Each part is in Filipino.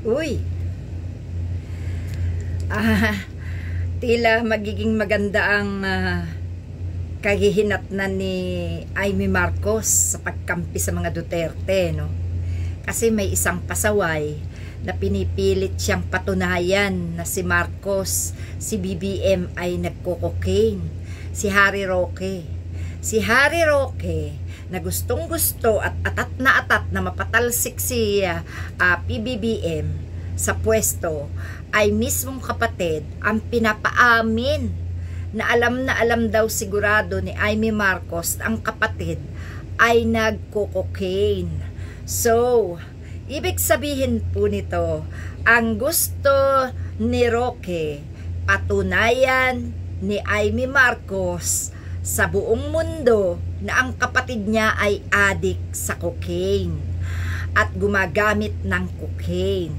Uy, tila magiging maganda ang kahihinatnan ni Amy Marcos sa pagkampi sa mga Duterte, no? Kasi may isang pasaway na pinipilit siyang patunayan na si Marcos, si BBM ay nagko-cocaine. Si Harry Roque. Si Harry Roque na gustong-gusto at atat na mapatalsik si PBBM sa pwesto ay mismong kapatid ang pinapaamin na alam daw sigurado ni Amy Marcos ang kapatid ay nagko-cocaine. So, ibig sabihin po nito, ang gusto ni Roque patunayan ni Amy Marcos sa buong mundo na ang kapatid niya ay addict sa cocaine at gumagamit ng cocaine.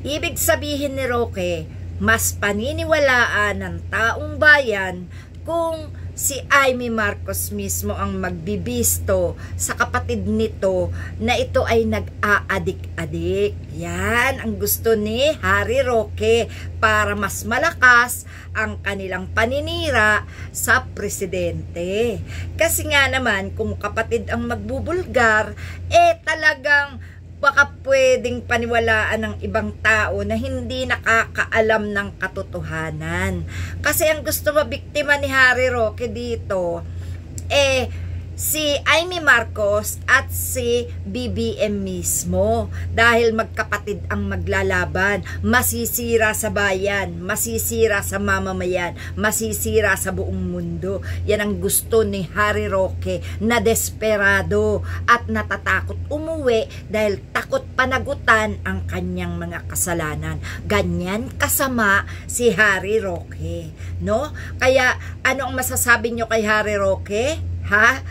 Ibig sabihin ni Roque, mas paniniwalaan ng taong bayan kung si Amy Marcos mismo ang magbibisto sa kapatid nito na ito ay nag-aadik-adik. Yan ang gusto ni Harry Roque para mas malakas ang kanilang paninira sa presidente. Kasi nga naman kung kapatid ang magbubulgar, talagang baka pwedeng paniwalaan ng ibang tao na hindi nakakaalam ng katotohanan. Kasi ang gusto mabiktima ni Harry Roque dito, si Amy Marcos at si BBM mismo. Dahil magkapatid ang maglalaban, masisira sa bayan, masisira sa mamamayan, masisira sa buong mundo. Yan ang gusto ni Harry Roque na desperado at natatakot umuwi dahil takot panagutan ang kanyang mga kasalanan. Ganyan kasama si Harry Roque, no? Kaya ano ang masasabi nyo kay Harry Roque? Ha?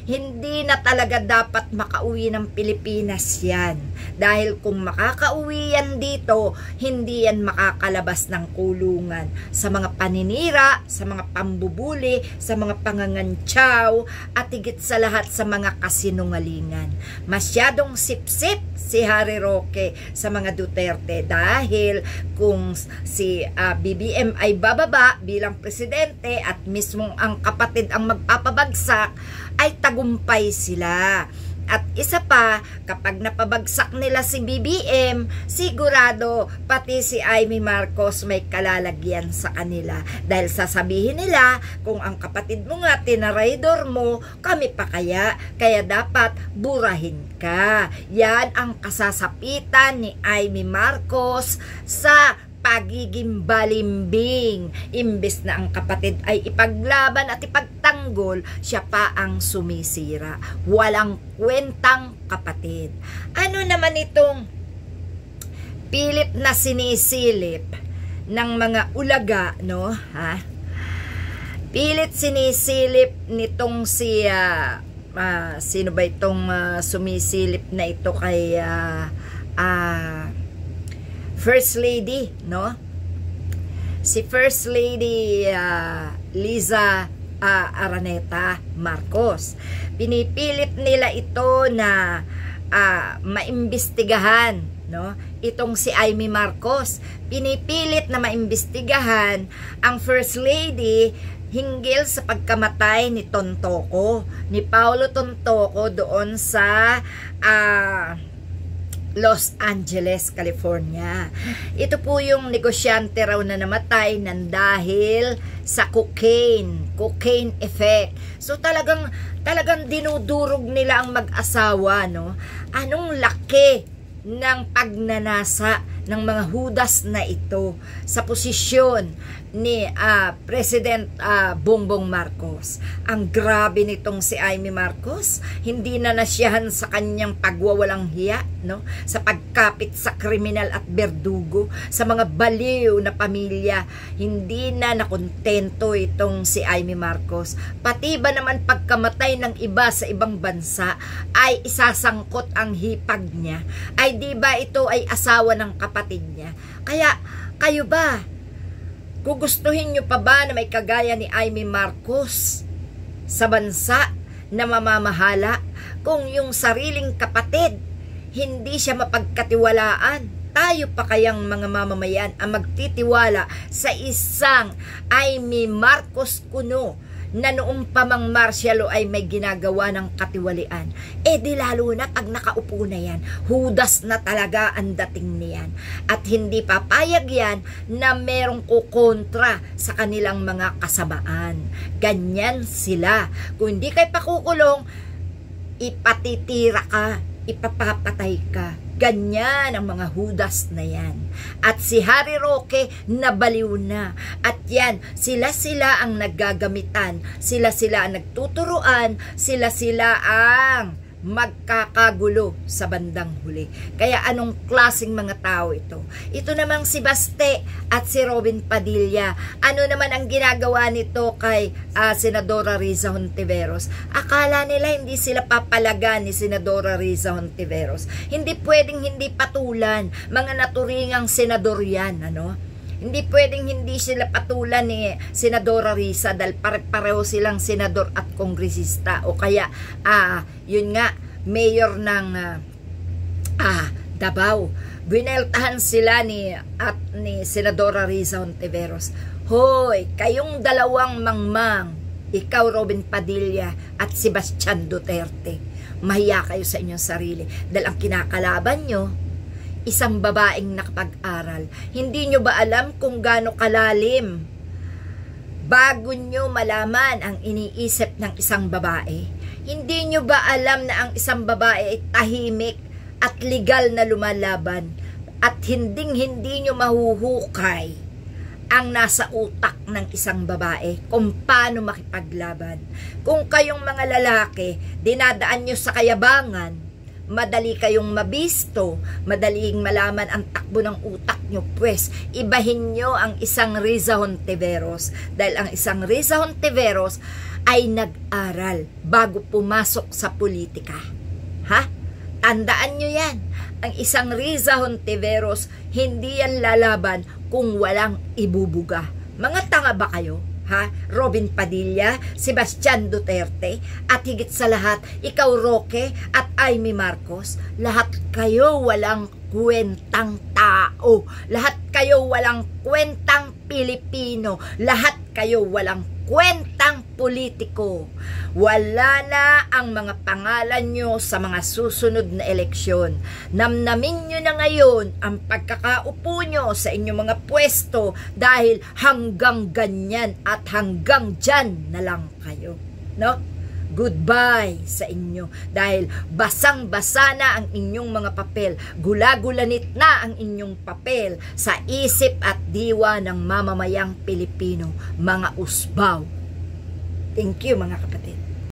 Hindi na talaga dapat makauwi ng Pilipinas yan. Dahil kung makakauwi yan dito, hindi yan makakalabas ng kulungan. Sa mga paninira, sa mga pambubuli, sa mga pangangantsaw, at higit sa lahat sa mga kasinungalingan. Masyadong sipsip si Harry Roque sa mga Duterte dahil kung si BBM ay bababa bilang presidente at mismong ang kapatid ang magpapabagsak, ay tagumpay sila. At isa pa, kapag napabagsak nila si BBM, sigurado pati si Amy Marcos may kalalagyan sa kanila. Dahil sasabihin nila, kung ang kapatid mo nga tinaraydor mo, kami pa kaya dapat burahin ka. Yan ang kasasapitan ni Amy Marcos sa pagiging balimbing. Imbes na ang kapatid ay ipaglaban at ipagtanggol, siya pa ang sumisira. Walang kwentang kapatid. Ano naman itong pilit na sinisilip ng mga ulaga, no? Ha? Pilit sinisilip nitong si sino ba itong sumisilip na ito kay First Lady, no? Si First Lady Liza Araneta Marcos. Pinipilit nila ito na maimbestigahan, no? Itong si Amy Marcos. Pinipilit na maimbestigahan ang First Lady hinggil sa pagkamatay ni Tontoco, ni Paulo Tontoco doon sa Los Angeles, California. Ito po yung negosyante raw na namatay ng dahil sa cocaine effect. So talagang dinudurog nila ang mag-asawa, no? Anong laki ng pagnanasa ng mga hudas na ito sa posisyon ni President Bongbong Marcos. Ang grabe nitong si Amy Marcos, hindi na nasyahan sa kanyang pagwawalang hiya, no? Sa pagkapit sa kriminal at berdugo, sa mga baliw na pamilya, hindi na nakontento itong si Amy Marcos. Pati ba naman pagkamatay ng iba sa ibang bansa ay isasangkot ang hipag niya? Ay di ba ito ay asawa ng kapatid niya? Kaya kayo ba, gugustuhin nyo pa ba na may kagaya ni Amy Marcos sa bansa na mamamahala kung yung sariling kapatid hindi siya mapagkatiwalaan? tayo pa kayang mga mamamayan ang magtitiwala sa isang Amy Marcos kuno na noong pamang martial law ay may ginagawa ng katiwalian? Di lalo na pag nakaupo na yan, Judas na talaga ang dating niyan. At hindi papayag yan na merong kukontra sa kanilang mga kasabaan. Ganyan sila. Kung hindi kayo pakukulong, ipatitira ka, ipapapatay ka. Ganyan ang mga Judas na yan. At si Harry Roque nabaliw na. At yan, sila-sila ang naggagamitan, sila-sila ang nagtuturuan, sila-sila ang magkakagulo sa bandang huli. Kaya anong klaseng mga tao ito? Ito namang si Baste at si Robin Padilla. Ano naman ang ginagawa nito kay Senadora Riza Hontiveros? Akala nila hindi sila papalagan ni Senadora Riza Hontiveros. Hindi pwedeng hindi patulan. Mga naturingang senador yan, ano? Hindi pwedeng hindi sila patulan ni Senadora Riza dahil pare-pareho silang senador at kongresista o kaya yun nga, mayor ng Davao. Bineltahan sila ni Senadora Riza Hontiveros. Hoy, kayong dalawang mangmang, ikaw Robin Padilla at Sebastian Duterte, mahiya kayo sa inyong sarili dahil ang kinakalaban nyo isang babaeng nakapag-aral. Hindi nyo ba alam kung gaano kalalim bago nyo malaman ang iniisip ng isang babae? Hindi nyo ba alam na ang isang babae ay tahimik at legal na lumalaban at hindi nyo mahuhukay ang nasa utak ng isang babae kung paano makipaglaban? Kung kayong mga lalaki, dinadaan nyo sa kayabangan, madali kayong mabisto, madaling malaman ang takbo ng utak nyo, pues ibahin nyo ang isang Riza Hontiveros dahil ang isang Riza Hontiveros ay nag-aral bago pumasok sa politika. Ha? Tandaan nyo yan. Ang isang Riza Hontiveros hindi yan lalaban kung walang ibubuga. Mga tanga ba kayo? Ha? Robin Padilla, Sebastian Duterte, at higit sa lahat, ikaw Roque at Amy Marcos, lahat kayo walang kwentang tao. Lahat kayo walang kwentang Pilipino. Lahat kayo walang kwentang politiko. Wala na ang mga pangalan nyo sa mga susunod na eleksyon. Namnamin nyo na ngayon ang pagkakaupo nyo sa inyong mga pwesto dahil hanggang ganyan at hanggang dyan na lang kayo. No? Goodbye sa inyo dahil basang-basa na ang inyong mga papel, gula-gulanit na ang inyong papel sa isip at diwa ng mamamayang Pilipino, mga usbaw. Thank you mga kapatid.